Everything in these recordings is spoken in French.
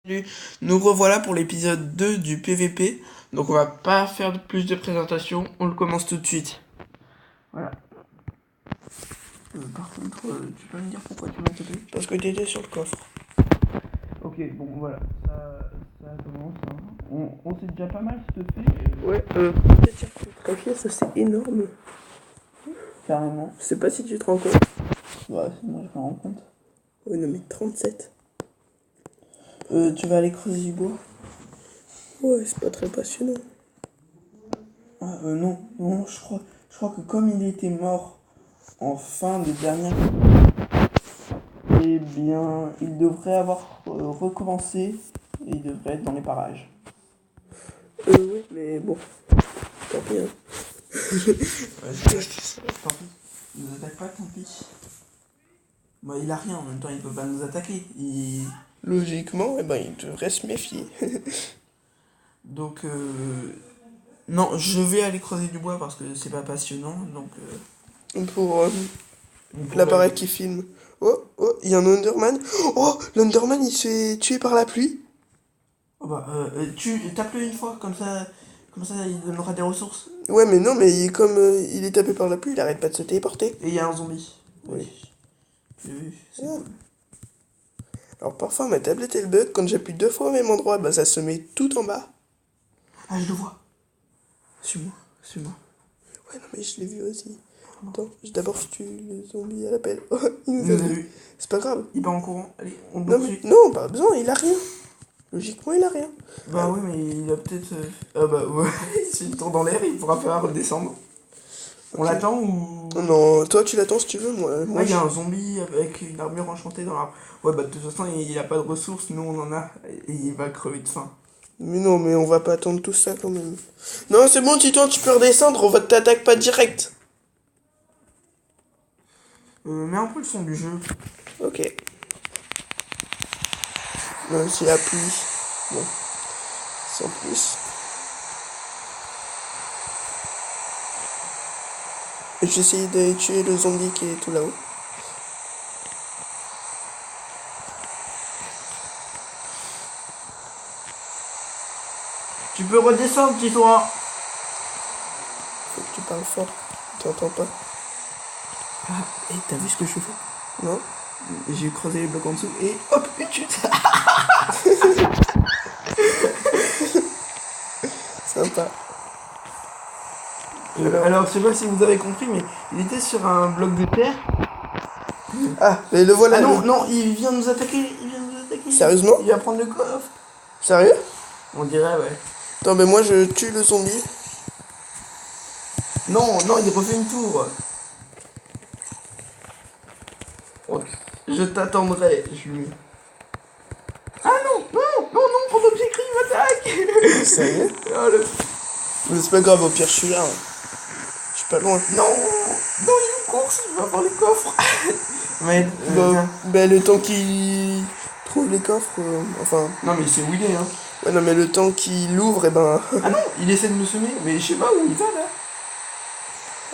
Salut, nous revoilà pour l'épisode 2 du PVP. Donc on va pas faire plus de présentation, on le commence tout de suite. Voilà. Par contre, tu peux me dire pourquoi tu m'as tapé? Parce que t'étais sur le coffre. Ok, bon voilà, ça commence. Hein. On sait déjà pas mal ce que fait. Ouais, peut-être dire photographier, ça c'est énorme. Carrément. Je sais pas si tu te rends compte. Ouais, c'est moi je me rends compte. Ouais, non mais 37. Tu vas aller creuser du bois? Ouais, c'est pas très passionnant. Ah, non, je crois que comme il était mort en fin de dernière, eh bien, il devrait avoir recommencé et il devrait être dans les parages. Ouais, mais bon, tant pis, hein. Tant pis. Il nous attaque pas, tant pis. Bah, il a rien, en même temps, il peut pas nous attaquer. Logiquement, eh ben, il devrait se méfier. Donc, non, je vais aller creuser du bois parce que c'est pas passionnant, donc... Pour on pourrait- l'appareil qui filme. Oh, il y a un Underman. Oh, l'Underman il se fait tuer par la pluie. Oh bah, tu tape-le une fois, comme ça, il donnera des ressources. Ouais, mais non, mais comme il est tapé par la pluie, il arrête pas de se téléporter. Et il y a un zombie. Oui. J'ai vu, c'est Ah. cool. Alors parfois ma tablette elle bug, quand j'appuie 2 fois au même endroit, bah ça se met tout en bas. Ah, je le vois. Suis-moi, suis-moi. Ouais, non, mais je l'ai vu aussi. Attends, d'abord je tue le zombie à l'appel. Oh, il nous Il a nous a vu. vu. C'est pas grave. Il part en courant. Allez, on le Non, mais poursuit. non, pas besoin, il a rien. Logiquement, il a rien. Bah oui, mais il a peut-être... Ah bah ouais, s'il tourne dans l'air, il pourra pas redescendre. On Ok. l'attend ou... Non, toi tu l'attends si tu veux, moi Ah, il y je... a un zombie avec une armure enchantée dans l'arbre. Ouais, bah de toute façon, il a pas de ressources, nous on en a, et il va crever de faim. Mais non, mais on va pas attendre tout ça quand même. Non, c'est bon, Titan, tu peux redescendre, on va t'attaquer pas direct. Mets un peu le son du jeu. Ok. Non, c'est la pluie. Bon, sans plus. Je vais essayer de tuer le zombie qui est tout là-haut. Tu peux redescendre, petit toi. Faut que tu parles fort. Tu entends pas? Ah, et t'as vu ce que je fais? Non? J'ai creusé les blocs en dessous et hop, une chute. Sympa. Alors, je sais pas si vous avez compris, mais il était sur un bloc de terre. Ah, mais le voilà. Ah non, le- non, il vient nous attaquer, Sérieusement? Il va prendre le coffre. Sérieux? On dirait, ouais. Attends, mais moi je tue le zombie. Non, non, il refait une tour. Oh, je t'attendrai. Ah non, non, non, non, pendant que j'écris, il m'attaque. Sérieux? Oh, le... Mais c'est pas grave, au pire je suis là. Hein. Je suis pas loin. Non, non, il me course, il va avoir les coffres. Mais, Bah, le temps qu'il trouve les coffres, enfin... non, mais c'est où il est, hein. Ouais, non, mais le temps qu'il l'ouvre, et ben... Ah non, il essaie de me semer, mais je sais pas où il va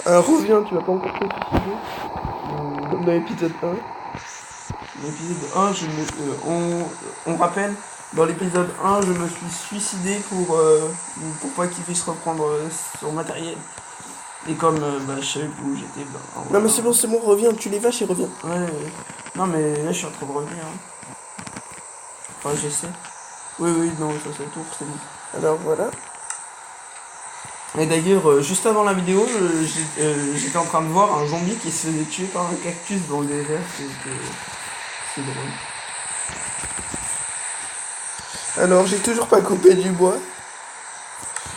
là. reviens, tu vas pas encore te suicider. Comme dans l'épisode 1. L'épisode 1, on rappelle, dans l'épisode 1, je me suis suicidé pour pas qu'il puisse reprendre son matériel. Et comme je savais plus où j'étais, Non, mais c'est bon, reviens, tu les vaches et reviens. Ouais, non, mais là je suis en train de revenir. Hein. Enfin, j'essaie. Oui, non, ça c'est le tour, c'est bon. Alors voilà. Et d'ailleurs, juste avant la vidéo, j'étais en train de voir un zombie qui se faisait tuer par un cactus dans le désert. C'est drôle. Alors, j'ai toujours pas coupé du bois.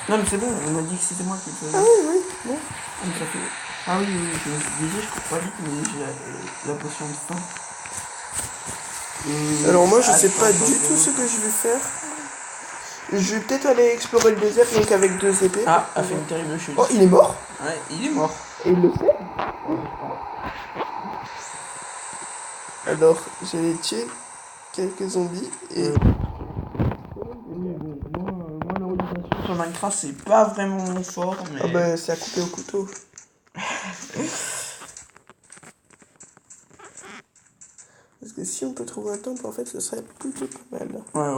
Non, mais c'est bon, on a dit que c'était moi qui le faisais. Ah oui, bon. Ah, mais ça fait... Ah oui, je me disais, je cours pas vite, mais j'ai la potion de faim. Alors moi, je sais pas attends, du tout ce que je vais faire. Je vais peut-être aller explorer le désert, donc avec 2 épées. Ah, a fait une terrible chute. Oh, il est mort? Ouais, il est mort. Et il le sait? Alors, j'allais tuer quelques zombies et... Moi, l'orientation sur Minecraft, c'est pas vraiment mon fort, mais... Ah bah, c'est à couper au couteau. Parce que que si on peut trouver un temple, en fait, ce serait plutôt pas mal.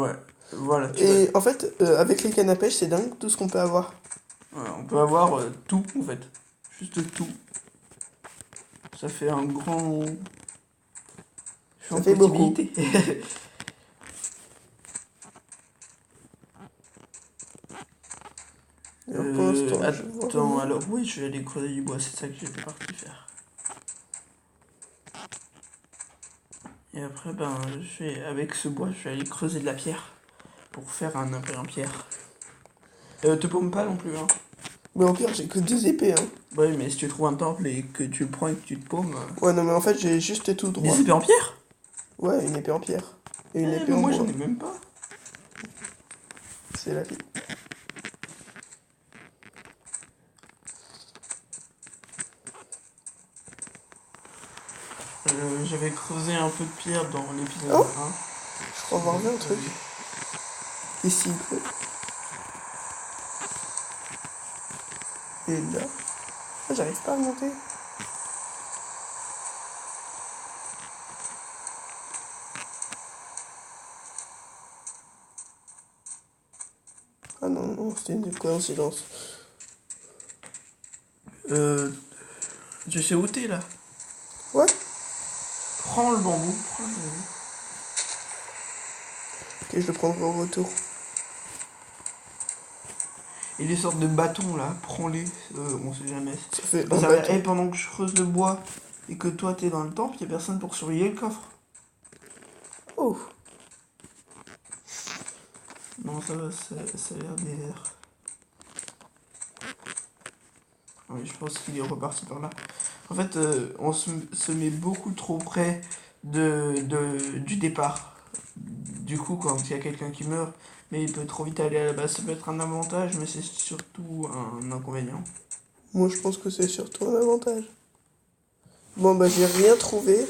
Ouais. Voilà, Et en fait, avec les cannes à pêche, c'est dingue tout ce qu'on peut avoir. ouais, on peut avoir tout, en fait. Juste tout. Ça fait un grand champ Ça de fait beaucoup. possibilités. Alors, pour l'instant, je vois Attends, rien. alors oui, je vais aller creuser du bois, c'est ça que j'étais parti faire. Et après, ben, avec ce bois, je vais aller creuser de la pierre pour faire un impérial en pierre. Te paume pas non plus, hein. Mais au pire, j'ai que 2 épées, hein. Ouais, mais si tu trouves un temple et que tu le prends et que tu te paumes. Ouais, non, mais en fait, j'ai juste tout droit. Des épées en pierre? Ouais, une épée en pierre. Et une épée Mais en moi bois. j'en ai même pas. C'est la vie. J'avais creusé un peu de pierre dans l'épisode Oh 1. Je crois avoir vu un truc. Ici. Et là. Ah, j'arrive pas à monter. Ah non, c'était une coïncidence. Je sais où t'es là. Ouais. Prends le bambou. Ok, je le prendrai au retour. Et les sortes de bâtons là, prends-les. On sait jamais. Ça fait Ça un va- bâton. pendant que je creuse le bois et que toi t'es dans le temple, y a personne pour surveiller le coffre. Oh. Non, ça va, ça a l'air délire. Oui, je pense qu'il est reparti par là. En fait, on se met beaucoup trop près du départ. Du coup, quand il y a quelqu'un qui meurt, mais il peut trop vite aller à la base, ça peut être un avantage, mais c'est surtout un inconvénient. Moi, je pense que c'est surtout un avantage. Bon, bah, j'ai rien trouvé.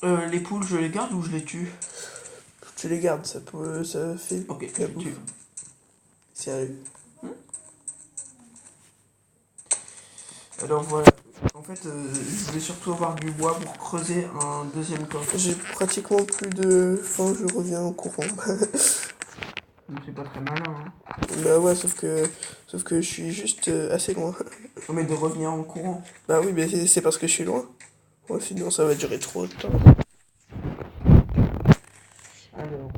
Les poules, je les garde ou je les tue? Tu les gardes, ça fait Ok, la je les bouffe. tue. Sérieux. Alors voilà. En fait, je vais surtout avoir du bois pour creuser un deuxième coffre. J'ai pratiquement plus de faim, je reviens en courant. Donc c'est pas très malin, hein. Bah ouais, sauf que je suis juste assez loin. Oh, mais de revenir en courant. Bah oui, mais c'est parce que je suis loin. Ouais, sinon ça va durer trop de temps. Alors.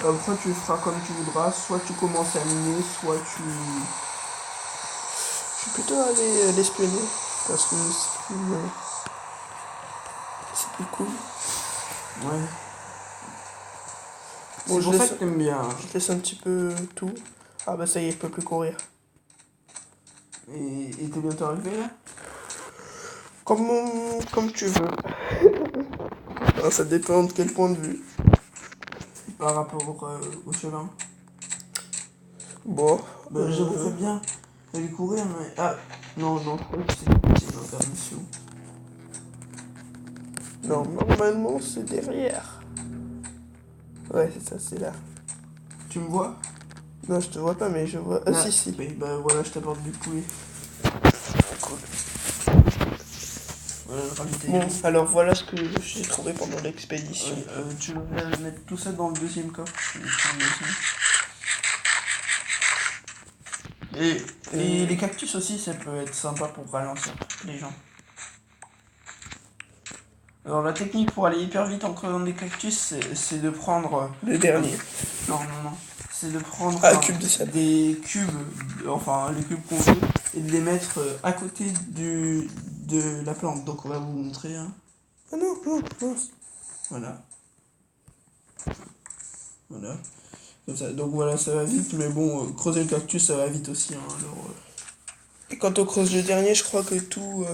Après, tu feras comme tu voudras. Soit tu commences à miner, soit tu. Je suis plutôt allé l'espionner, parce que c'est plus cool. Ouais. Bon, C'est je pour ça laisse, que t'aimes bien. je laisse un petit peu tout. Ah bah ça y est, je peux plus courir. Et t'es bientôt arrivé là? Comme tu veux. Ah, ça dépend de quel point de vue. Par rapport au chemin. Bon. Bah, j'aimerais bien aller courir, mais. Ah, non, je crois que c'est une intermission. Non, normalement c'est derrière. Ouais, c'est ça, c'est là. Tu me vois? Non, je te vois pas, mais je vois. Ah, Ah, si. oui, bah voilà, je t'apporte du poulet. Cool. Voilà, le ramener. Bon, alors voilà ce que j'ai trouvé pendant l'expédition. Tu vas mettre tout ça dans le deuxième coffre. Et les cactus aussi, ça peut être sympa pour ralentir les gens. Alors la technique pour aller hyper vite en creusant des cactus, c'est de prendre... Le dernier. Non. C'est de prendre Ah, cube de sable. des cubes, enfin les cubes qu'on veut, et de les mettre à côté de la plante. Donc on va vous montrer. Hein. Ah non. Voilà. Voilà. Comme ça. Donc voilà, ça va vite, mais bon, creuser le cactus, ça va vite aussi. Hein, alors, Et quand on creuse le dernier, je crois que tout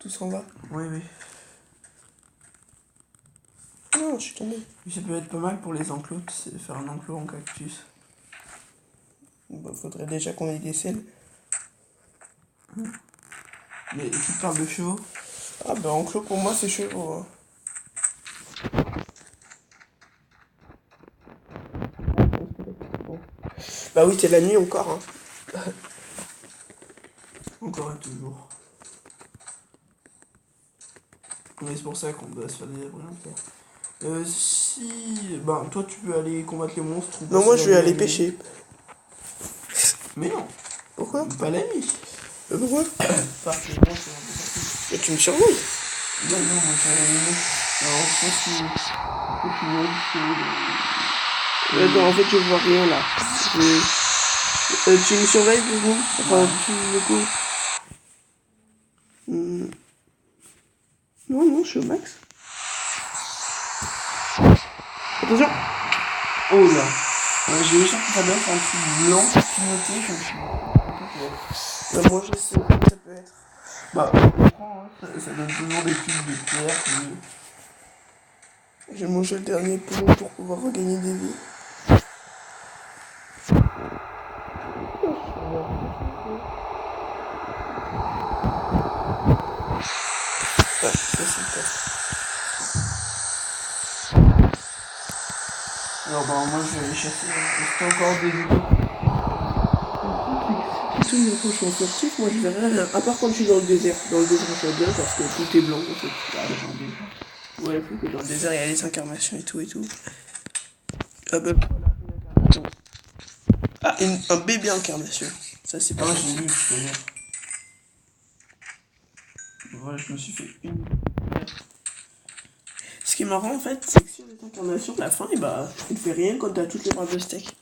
s'en va. Oui. Non, je suis tombé. Ça peut être pas mal pour les enclos, c'est faire un enclos en cactus. Bah, faudrait déjà qu'on ait des selles. Mais tu parles de chevaux? Ah bah enclos pour moi c'est chevaux. Hein. Bah oui, c'est la nuit encore. Hein. Encore et toujours. Mais c'est pour ça qu'on doit se faire des abris en pierre. Si... Ben, toi, tu peux aller combattre les monstres. Ou Non, moi, passer je vais la aller nuit. pêcher. Mais non, Pourquoi? pas la nuit. Pourquoi? Parce que les monstres, c'est un peu partout. Mais tu me surveilles. Non, non, moi, c'est la nuit. Alors, je pense que tu vois Attends, en fait, je vois rien là. Tu me surveilles 2 secondes? Enfin, tu me cours. Non, non, je suis au max. Attention! Oh là. J'ai vu sur ta tablette un truc blanc clignoté, je me suis dit. Bah, moi, je sais ce que ça peut être. Bah, je comprends, hein, ça donne toujours des cubes de pierre. J'ai mangé le dernier poulon pour pouvoir regagner des vies. Ah, ça c'est le cas. Alors, bah, moi, je vais aller chasser. C'est encore des vidéos. Si tous mes proches sont sortis, moi je verrai rien. À part quand je suis dans le désert. Dans le désert, je vois bien parce que tout est blanc en fait. Ouais, faut que dans le désert, il y a les incarnations et tout et tout. Ah bah voilà, une incarnation. Ah, un bébé incarnation. Ça c'est pas Ah, ouais, mal. je l'ai vu tout à l'heure. Voilà, je me suis fait une. Ce qui est marrant en fait, c'est que sur les incarnations, à la fin, et bah, tu ne fais rien quand t'as toutes les barres de steak.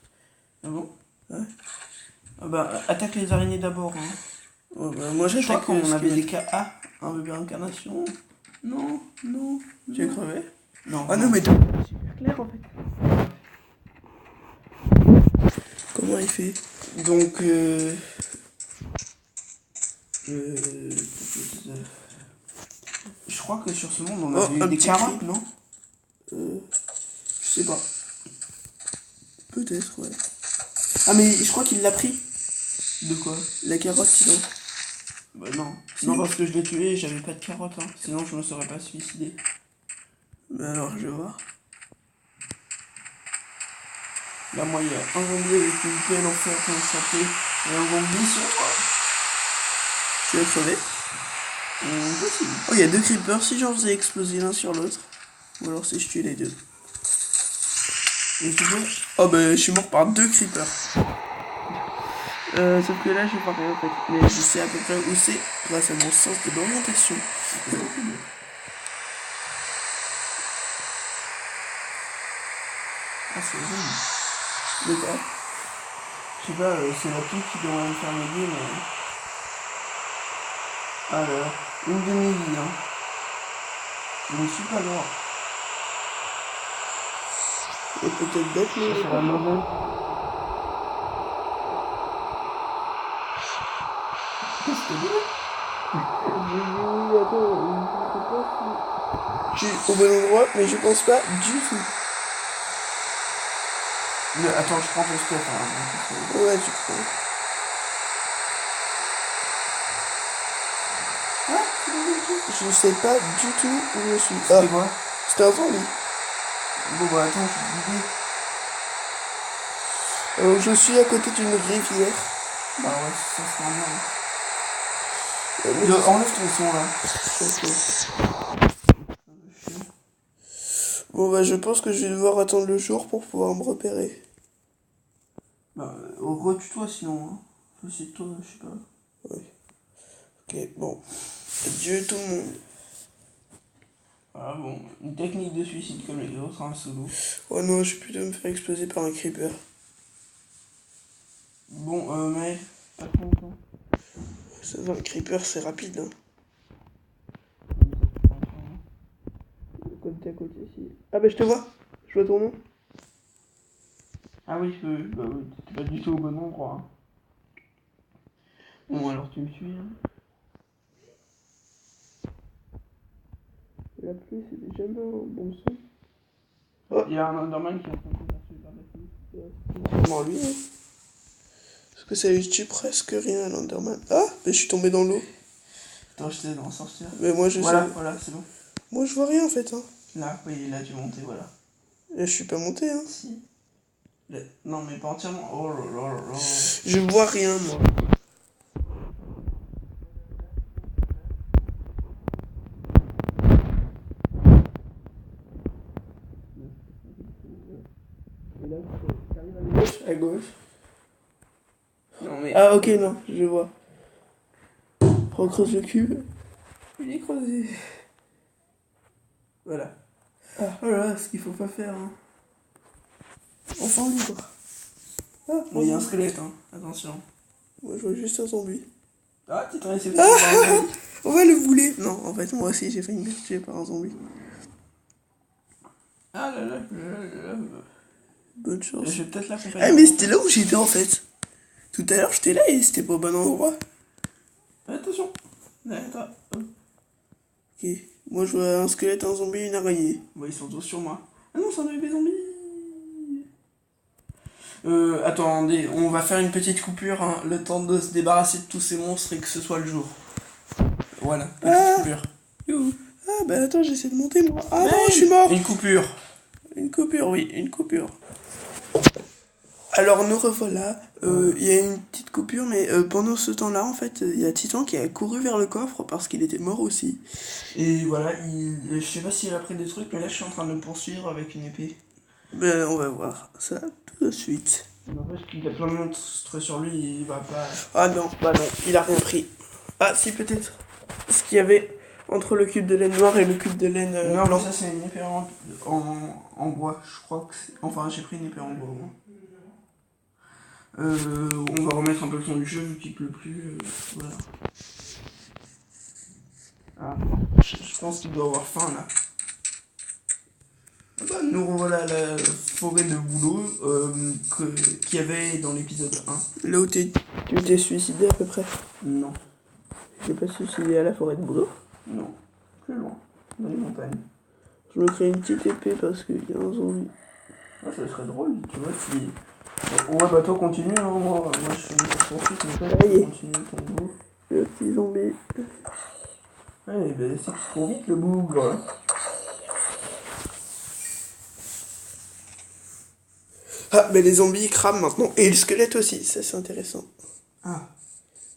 Ah bon? Ouais. Ah bah, attaque les araignées d'abord. Hein. Ouais, bah, moi Je crois j'attaque qu'on avait des squelette. cas. Ah, un bébé incarnation. Non, non. Tu es crevé? Non. Ah non, mais t'as super clair en fait. Comment il fait? Donc, je crois que sur ce monde, on Oh, avait eu un des petit carottes, cri. non? Je sais pas. Peut-être, ouais. Ah, mais je crois qu'il l'a pris. De quoi? La carotte, sinon. Bah non. Si. Non, parce que je l'ai tué et j'avais pas de carottes, hein. Sinon, je me serais pas suicidé. Mais alors, je vais voir. Là, moi, il y a un zombie avec une pelle en fer pour échapper et un zombie sur moi. Tu as crevé? Possible. Oh, il y a 2 creepers. Si j'en faisais exploser l'un sur l'autre. Ou alors si je tue les deux. Et tu veux? Oh, bah, je suis mort par 2 creepers. Sauf que là, je vois rien en fait. Mais je sais à peu près où c'est grâce à mon sens de l'orientation. Ah, c'est horrible. De quoi? Je sais pas, c'est la pute qui devrait me faire m'aider, mais. Alors, une demi-vie, hein. Je ne suis pas mort. Et peut-être d'autres, mais. Ça sera mauvais. Qu'est-ce que c'est? J'ai dit oui, attends, je sais pas si. Je suis au bon endroit, mais je pense pas du tout. Attends, je prends ton stuff, hein. Ouais, tu prends. Ah, Je sais pas du tout où je suis. Ah, c'est quoi? c'était un zombie. Bon, bah attends, je vais guider. Alors, je suis à côté d'une rivière. Bah ouais, ça se rend bien. Enlève ton son là. Bon, bah, je pense que je vais devoir attendre le jour pour pouvoir me repérer. Bah, retue-toi sinon. Hein. Faut essayer de toi, je sais pas. Oui. Ok, bon. Adieu tout le monde. Ah bon, une technique de suicide comme les autres, un solo. Oh non, je vais plutôt me faire exploser par un creeper. Bon, mais pas trop longtemps. Ça va, un creeper, c'est rapide, hein. Côté à côté, si. Ah, bah, je te vois. Je vois ton nom. Ah oui, bah oui, t'es pas du tout au bon endroit. Hein. Bon, alors tu me suis. Hein. La pluie, c'est déjà un bon son. Oh, il y a un Enderman qui est en train de s'apercevoir par la pluie. C'est sûrement lui, hein. Parce que ça lui tue presque rien, l'Enderman. Ah, mais je suis tombé dans l'eau. Attends, je t'aide à en sortir. Mais moi, je Voilà, sais. voilà, c'est bon. Moi, je vois rien, en fait, hein. Là, oui, là tu es monté, voilà. Et je suis pas monté, hein. Si. Non, mais pas entièrement. Oh là là là là. Je vois rien, moi. À gauche. Non mais. Ah ok, non, je vois. Recreuse le cube. Il est creusé. Voilà. Ah. Voilà ce qu'il faut pas faire. Hein. Enfant libre. Ah, Bon, il y a un squelette, hein. Attention. moi je vois juste un zombie. Ah, tu t'en essayé de On va le bouler. Non, en fait, moi aussi j'ai failli me faire tuer par un zombie. Ah là là, là. Bonne chance. Je vais peut-être l'accompagner. Ah, mais c'était là où j'étais en fait. Tout à l'heure j'étais là et c'était pas au bon endroit. Attention. Attends. Ok. Moi je vois un squelette, un zombie et une araignée. Bon, ils sont tous sur moi. Ah non, c'est un bébé zombie. Attendez, on va faire une petite coupure, hein, le temps de se débarrasser de tous ces monstres et que ce soit le jour. Voilà, petite coupure. Youhou. Ah bah attends, j'essaie de monter moi. Ah Mais non, je suis mort. Une coupure. Une coupure, oui, une coupure. Alors nous revoilà. Il y a une petite coupure, mais pendant ce temps-là, en fait, il y a Titan qui a couru vers le coffre parce qu'il était mort aussi. Et voilà, je sais pas s'il a pris des trucs, mais là je suis en train de le poursuivre avec une épée. Ben on va voir ça tout de suite. N'empêche qu'il a plein de monstres sur lui, il va pas. Ah non, bah non, il a rien pris. Ah si, peut-être. Ce qu'il y avait entre le cube de laine noire et le cube de laine Non, blanc. mais ça c'est une épée en bois, je crois que c'est. Enfin, j'ai pris une épée en bois au moins. On va remettre un peu le son du jeu vu qu'il pleut plus. Voilà. Ah, je pense qu'il doit avoir faim là. Ah bah, nous revoilà à la forêt de boulot qu'il y avait dans l'épisode 1. Là où tu t'es suicidé à peu près. Non, J'ai pas suicidé à la forêt de boulot. non, plus loin, dans les montagnes. Je me crée une petite épée parce qu'il y a un zombie. Ah, ça serait drôle, tu vois, si. Ouais, bah toi continue, hein, moi je suis une poursuite, mais toi Allez. continue ton bout. Le petit zombie. Ouais, bah c'est qu'il court vite le bougre. Ah, mais les zombies ils crament maintenant. Et le squelette aussi, ça c'est intéressant. Ah,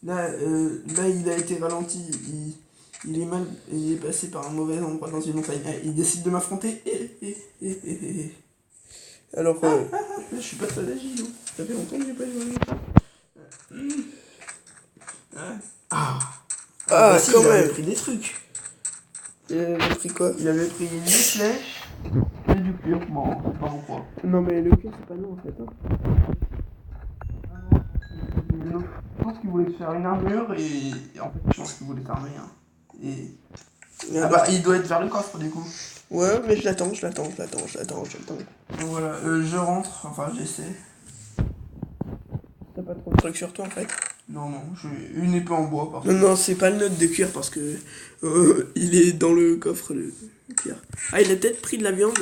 là il a été ralenti, il est passé par un mauvais endroit dans une montagne. Ah, il décide de m'affronter. Alors, Je suis pas très agile, ça fait longtemps que j'ai pas joué. Ah, bah si, quand il avait même. pris des trucs. Il a pris quoi? Il avait pris des flèches et du cuir, bon, je sais pas pourquoi. Non, mais le cul c'est pas nous en fait. Hein. Je pense qu'il voulait te faire une armure et en fait je pense qu'il voulait t'armer. Hein. Et... Ah bah il doit être vers le coffre du coup. Ouais, mais je l'attends. Donc voilà, je rentre, enfin j'essaie. T'as pas trop de trucs sur toi en fait. Non, j'ai une épée en bois par Non, non, c'est pas le note de cuir parce que il est dans le coffre le cuir. Ah, il a peut-être pris de la viande.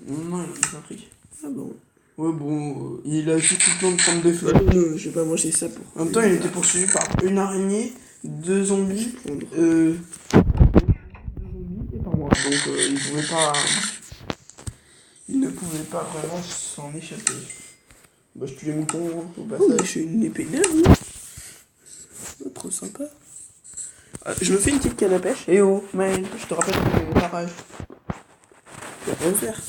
Non, il a pas pris. Ah bon. Ouais, bon, il a juste tout le temps de prendre des fleurs. Non, je vais pas manger ça pour. En même temps, il était poursuivi par une araignée, 2 zombies, prendre. et par moi. Donc il ne pouvait pas vraiment s'en échapper. Bah, je tue les moutons au Oh, passage. j'ai une épée neuve. Oh, trop sympa. Ah, je me fais une petite canne à pêche. Eh oh, Maël, je te rappelle que j'ai la rage. Tu vas pas le faire.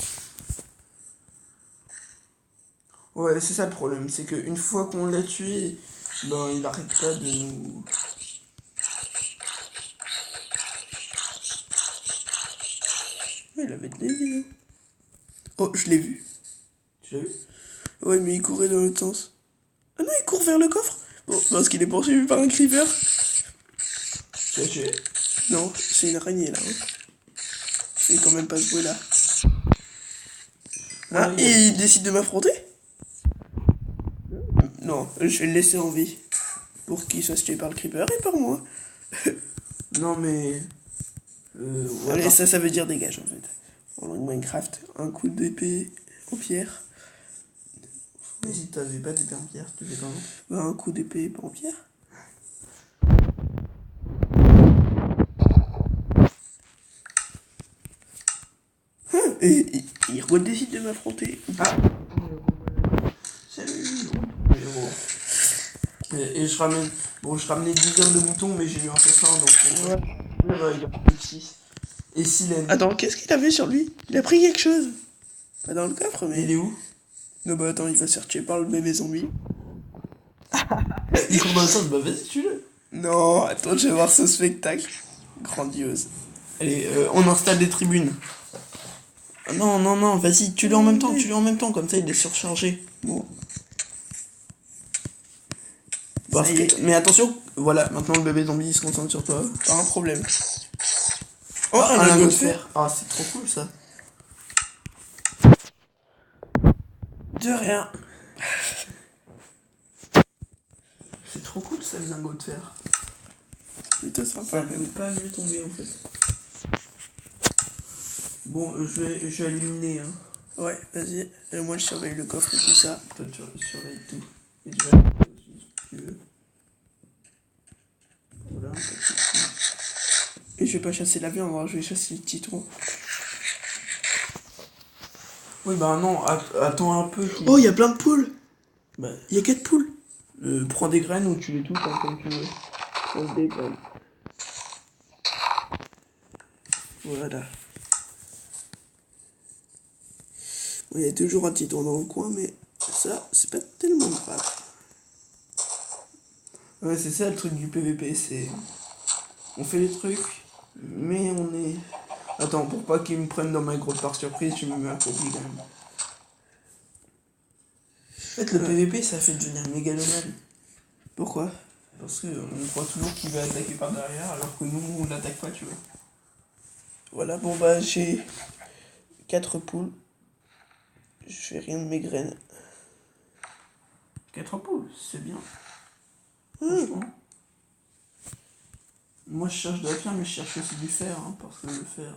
Ouais, c'est ça le problème, c'est qu'une fois qu'on l'a tué, ben il arrête pas de nous. Il avait de l'aider. Oh, je l'ai vu. Tu l'as vu? Ouais, mais il courait dans l'autre sens. Ah non, il court vers le coffre. Bon, parce qu'il est poursuivi par un creeper. Tu l'as tué? Non, c'est une araignée là. Hein. Je fais quand même pas ce bruit là. Ah, Ouais, et il décide de m'affronter? Non, je vais le laisser en vie. Pour qu'il soit tué par le creeper et par moi. Non mais. Ouais, Allez, ça veut dire dégage en fait. En langue Minecraft, un coup d'épée en pierre. mais si t'avais pas d'épée en pierre, tu fais comment? Bah, un coup d'épée en pierre. Et il redécide de m'affronter. Ah. Salut. Et je ramène. Bon, je ramenais 10 heures de moutons, mais j'ai eu un peu faim donc. Ouais, il a pris 6. Et Silène. Attends, qu'est-ce qu'il avait sur lui? Il a pris quelque chose. Pas dans le coffre, mais. Il est où? Non bah attends, il va se faire tuer par le bébé zombie. Il court dans le sens, bah vas-y, tue-le. Non, attends, je vais voir ce spectacle. Grandiose. Allez, on installe des tribunes. Ah non, non, non, vas-y, tue-le en même temps, tue-le en même temps, comme ça il est surchargé. Bon. Parce Ça y est. que... Mais attention, voilà, maintenant le bébé zombie il se concentre sur toi. Pas un problème. Oh, Ah, un un lingot lingot de de fer. fer. Ah, c'est trop cool ça. De rien. C'est trop cool ça, le lingot de fer. Plutôt Ça sympa. m'avait pas vu tomber en fait. Bon, je vais éliminer, hein. Ouais, vas-y. Et moi je surveille le coffre et tout ça. Toi, tu surveilles tout. Et tu vas aussi, si tu veux. Voilà, pas de soucis. Et je vais pas chasser la viande, hein, je vais chasser les petits trous. Oui, bah non, attends un peu. Oh, il y a plein de poules. Bah, Il y a 4 poules. prends des graines ou tu les tout comme tu veux. On se déballe. Voilà. Bon, il y a toujours un petit trou dans le coin, mais ça, c'est pas tellement grave. Ouais, c'est ça le truc du PVP, c'est... On fait les trucs, mais on est... Attends, pour pas qu'ils me prennent dans ma grotte par surprise, je me mets accroupi quand même. En fait, le PVP, ça fait devenir mégalomane. Pourquoi? Parce qu'on croit toujours qu'il va attaquer par derrière, alors que nous, on l'attaque pas, tu vois. Voilà, bon bah j'ai 4 poules. Je fais rien de mes graines. 4 poules, c'est bien. Franchement. Moi, je cherche de la pierre, mais je cherche aussi du fer, hein, parce que le fer...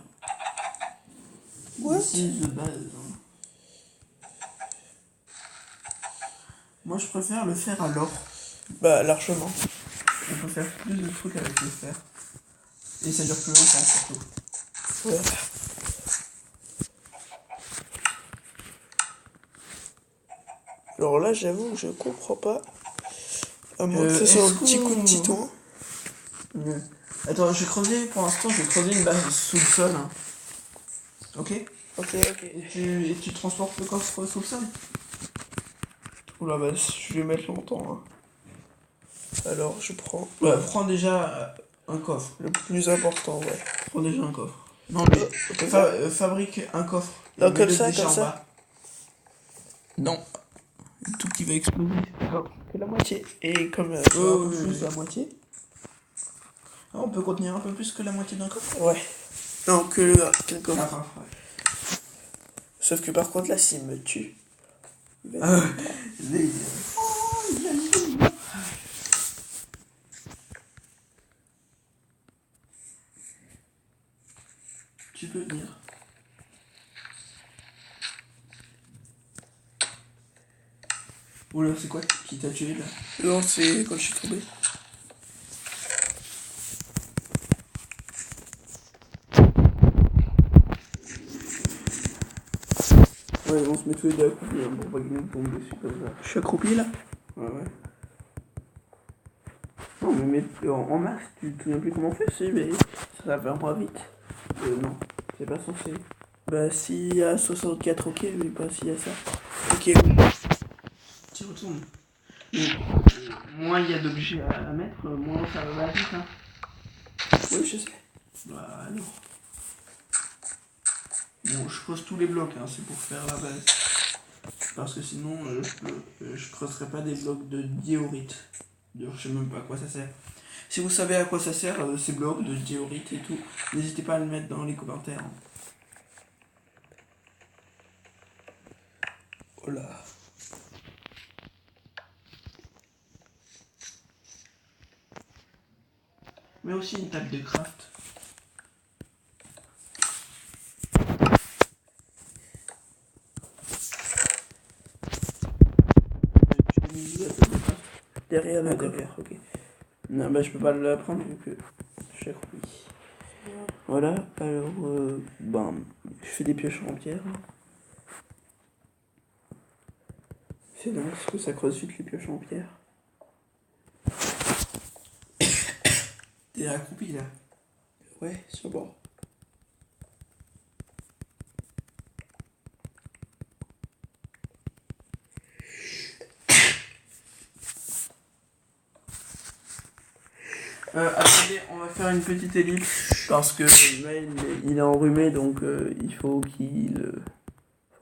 What? C'est de base, hein. Moi, je préfère le fer à l'or. Bah largement. On peut faire plus de trucs avec le fer. Et ça dure plus longtemps, surtout. Ouais. Alors là, j'avoue que je comprends pas. À moins que ce soit un est-ce petit coup de qu'on- titan. Ouais. Attends, je vais creuser, pour l'instant, je vais creuser une base sous le sol. Hein. Ok? Ok, ok. Et tu transportes le coffre sous le sol? Oula, bah je vais mettre longtemps. Hein. Alors, je prends Ouais, prends déjà un coffre. le plus important, ouais. Prends déjà un coffre. Non, mais Comme ça. fabrique un coffre. Et Non, comme mets-le ça, déjà comme en ça. bas. Non. Tout qui va exploser. Que la moitié. Et comme tu vois, un peu plus oui. la moitié. Ah, on peut contenir un peu plus que la moitié d'un coffre? Ouais. Non, que le coffre. Ah, ouais. Sauf que par contre, là, s'il me tue. il va- Ah, les- Tu peux venir. Oula, c'est quoi qui t'a tué là? Non, c'est quand je suis tombé. Ouais, on se met tous les deux accroupis hein, pour pas qu'il nous tombe dessus comme ça. Je suis accroupi là. Ouais, ouais. Non, mais en masse, tu te souviens plus comment on fait? Si, mais ça va pas vite. Non, c'est pas censé. Bah, s'il y a 64, ok, mais pas s'il y a ça. Ok. Tu retournes. Moins il y a d'objets à mettre, moins ça va vite. Hein. Oui, je sais. Bah alors. Bon, je creuse tous les blocs, hein, c'est pour faire la base. Parce que sinon, je creuserai pas des blocs de diorite. D'ailleurs, je sais même pas à quoi ça sert. Si vous savez à quoi ça sert, ces blocs de diorite et tout, n'hésitez pas à le mettre dans les commentaires. Hein. Oh là. Mais aussi une table de craft. Derrière le Ah, coffre. derrière, ok. Non, bah je peux pas le prendre vu que je suis accroupi. Voilà, alors, je fais des pioches en pierre. C'est dingue parce que ça creuse vite les pioches en pierre. T'es accroupi là? Ouais, sur bord. Attendez, on va faire une petite ellipse parce que Maël, il est enrhumé, donc il faut qu'il...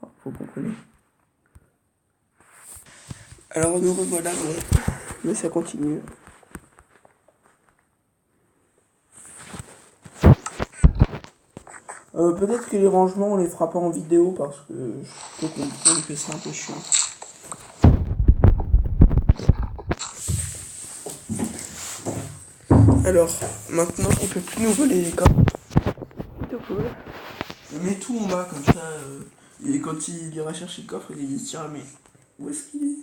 Enfin, faut qu'on connaisse. Alors nous revoilà, mais ça continue. Peut-être que les rangements, on les fera pas en vidéo parce que je peux comprendre que c'est un peu chiant. Alors, maintenant, il peut plus nous voler les coffres. Mets tout en bas, comme ça, et quand il ira chercher le coffre, il se dira, mais où est-ce qu'il est?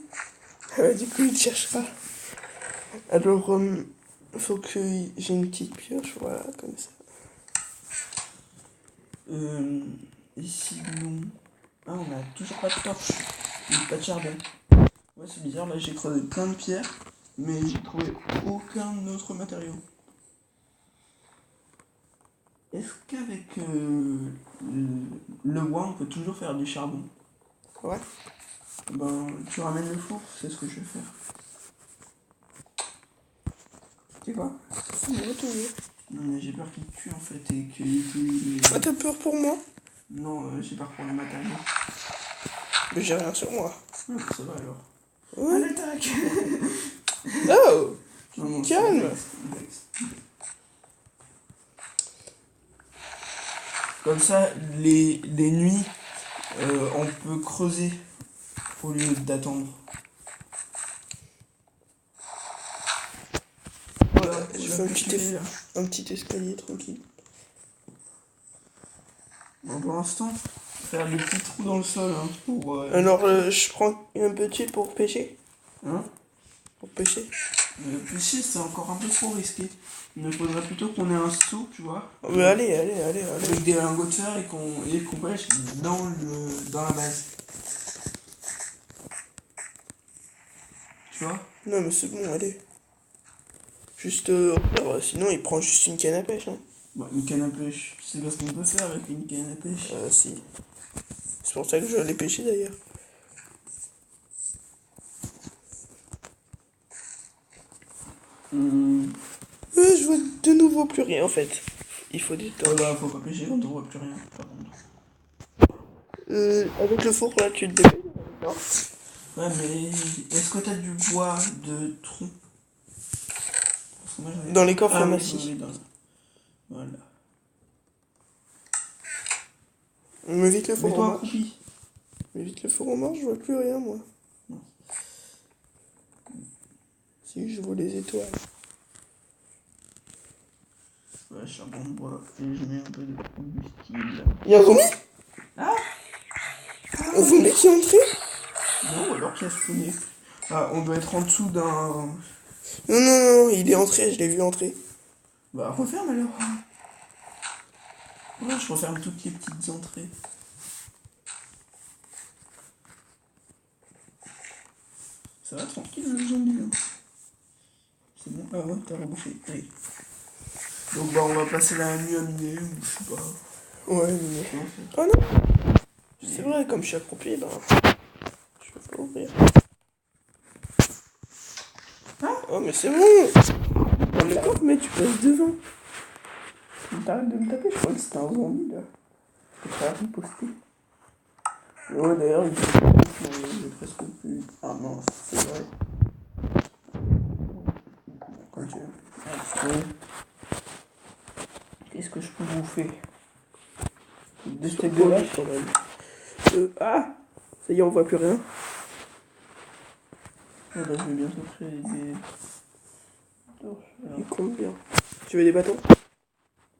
Du coup, il cherchera. Alors, faut que j'ai une petite pioche, voilà, comme ça. Ici, non. Ah, on a toujours pas de torche. Et pas de charbon. Ouais, c'est bizarre, là j'ai creusé plein de pierres, mais j'ai trouvé aucun autre matériau. Est-ce qu'avec le bois, on peut toujours faire du charbon? Ouais. Ben, tu ramènes le four, c'est ce que je vais faire. C'est quoi? C'est bon, toujours. Non, mais j'ai peur qu'il te tue en fait et qu'il... Ah, t'as peur pour moi? Non, j'ai peur pour les matériaux. Mais j'ai rien sur moi. Ça va alors. Ouais. Allez, tac. Oh! Non, non, Calme. Comme ça, les nuits, on peut creuser au lieu d'attendre. Voilà, Je fais un petit escalier tranquille. Bon, pour l'instant, faire des petits trous dans le sol hein, pour... Alors, je prends un petit pour pêcher. Hein? Pour pêcher. Pêcher, c'est encore un peu trop risqué. Il me faudrait plutôt qu'on ait un seau, tu vois. Mais allez. Avec des lingots de fer et qu'on pêche dans la base. Tu vois? Non, mais c'est bon, allez. Juste, sinon, il prend juste une canne à pêche, hein. Bon, une canne à pêche, tu sais pas ce qu'on peut faire avec une canne à pêche? Si. C'est pour ça que je vais aller pêcher, d'ailleurs. Je vois de nouveau plus rien, en fait. Il faut du temps. Oh bah, faut pas pêcher quand on voit plus rien, par contre. Avec le four, là, tu te débrouilles. Non. Ouais, mais est-ce que t'as du bois de tronc? Parce que moi, j'en ai- Dans les coffres, Ah, il y en a oui, 6. oui, Voilà. Mais vite le four en Mets-toi marche. accroupi. Mais vite le four en marche, je vois plus rien, moi. Non. Si, je vois les étoiles. Ouais, charbon de bois. Et je mets un peu de combustible. Il y a un zombie? Ah! Un zombie qui est entré? Non, alors qu'il y a spawné. Ah, on doit être en dessous d'un... Non, il est entré, je l'ai vu entrer. Bah, referme alors. Ouais, je referme toutes les petites entrées. Ça va tranquille le zombie là. C'est bon? Ah ouais, t'as rebouché. Allez. Donc bah on va passer la nuit à miner ou je sais pas. Ouais, mais... Comment faire. Oh non! C'est vrai, comme je suis accroupi, ben... Je peux pas ouvrir. Oh, mais c'est bon! Dans le coffre, mais tu passes devant. T'arrêtes de me taper, je crois que c'était un zombie là. Je peux faire riposter. Ouais d'ailleurs il j'ai presque plus. Ah mince, c'est vrai. Quand tu qu'est-ce que je peux bouffer? Des steaks de vache quand même. Ah! Ça y est, on voit plus rien. Ouais, bah, je vais bientôt créer des torches. Il compte bien. Tu veux des bâtons?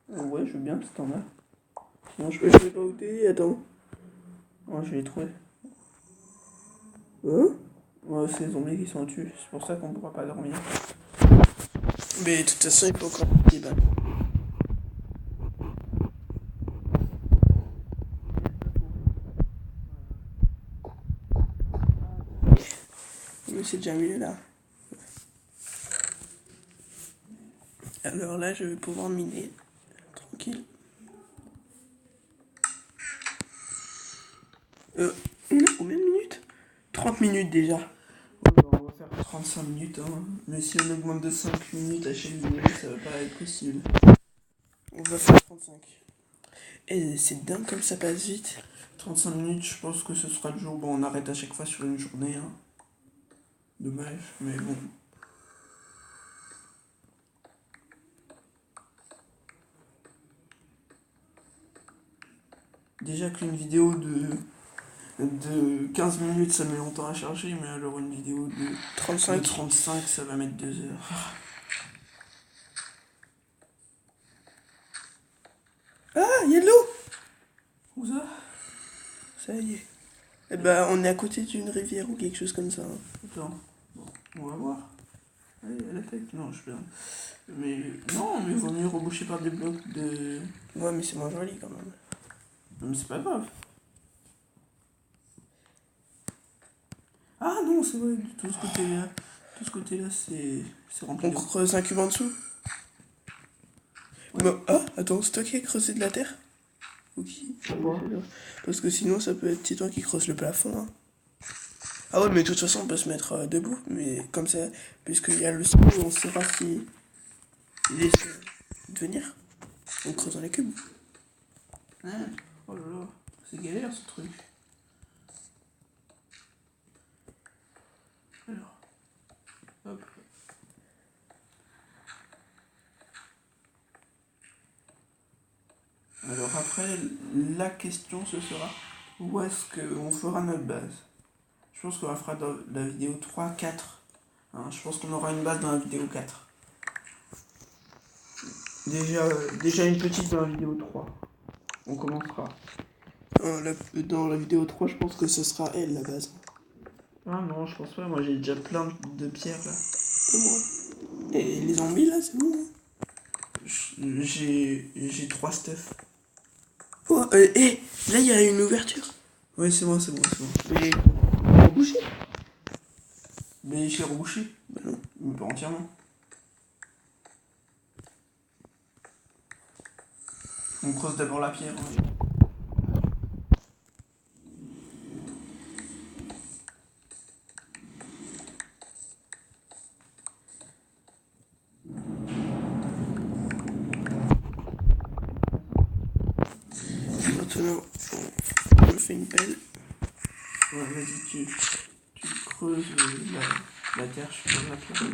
Ouais, je veux bien, tout en as. Sinon je Je peux. sais pas où t'es, attends. Ouais, je l'ai trouvé. Hein? Ouais, c'est les zombies qui sont au-dessus, c'est pour ça qu'on pourra pas dormir. Mais de toute façon, il faut encore des bâtons. Mais c'est déjà mieux là. Alors là, je vais pouvoir miner. Tranquille. Combien de minutes? 30 minutes déjà. Ouais, bah, on va faire 35 minutes, hein. Mais si on augmente de 5 minutes à chaque vidéo, ça va pas être possible. On va faire 35. Et c'est dingue comme ça passe vite. 35 minutes, je pense que ce sera le jour où on arrête à chaque fois sur une journée. Hein. Dommage, mais bon. Déjà qu'une vidéo de 15 minutes, ça met longtemps à charger, mais alors une vidéo de 35. 35, ça va mettre 2 heures. Ah, il y a de l'eau! Où ça? Ça y est. Eh ben, on est à côté d'une rivière ou quelque chose comme ça. Hein. Attends, bon, on va voir. Allez, à la tête. Non, je plaisante. Mais non, mais vaut mieux reboucher par des blocs de... Ouais, mais c'est moins joli quand même. Non, mais c'est pas grave. Ah non, c'est vrai, de tout ce côté-là. Tout ce côté-là, c'est rempli On d'eau. creuse un cube en dessous. Ouais. Mais, ah, attends, c'est toi qui as creusé de la terre? Ok. Pourquoi? Parce que sinon, ça peut être toi qui creuse le plafond. Hein. Ah ouais, mais de toute façon, on peut se mettre debout. Mais comme ça, puisqu'il y a le son, on saura si il est de venir. On creuse dans les cubes. Hein? Oh là là, c'est galère ce truc. Alors, hop. Alors après, la question ce sera où est-ce qu'on fera notre base? Je pense qu'on la fera dans la vidéo 3, 4. Hein, je pense qu'on aura une base dans la vidéo 4. Déjà une petite dans la vidéo 3. On commencera. Dans la vidéo 3, je pense que ce sera elle, la base. Ah non, je pense pas. Moi j'ai déjà plein de pierres là. Comment? Et les zombies, là, c'est bon. Hein. J'ai 3 stuff. Oh, là, il y a une ouverture. Oui, c'est bon. Mais, bouger. Mais je l'ai rebouché. Bah non. Mais pas entièrement. On creuse d'abord la pierre. Hein. Maintenant, on fait une pelle. Ouais, vas-y, tu creuses la terre, je creuse la pierre.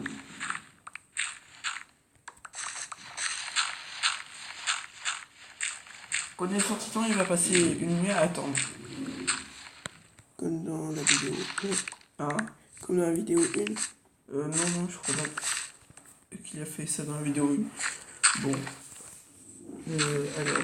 Quand il est sorti temps, il va passer une nuit à attendre. Comme dans la vidéo 1. Hein? Comme dans la vidéo 1. Non, je crois pas qu'il a fait ça dans la vidéo 1. Bon. Alors.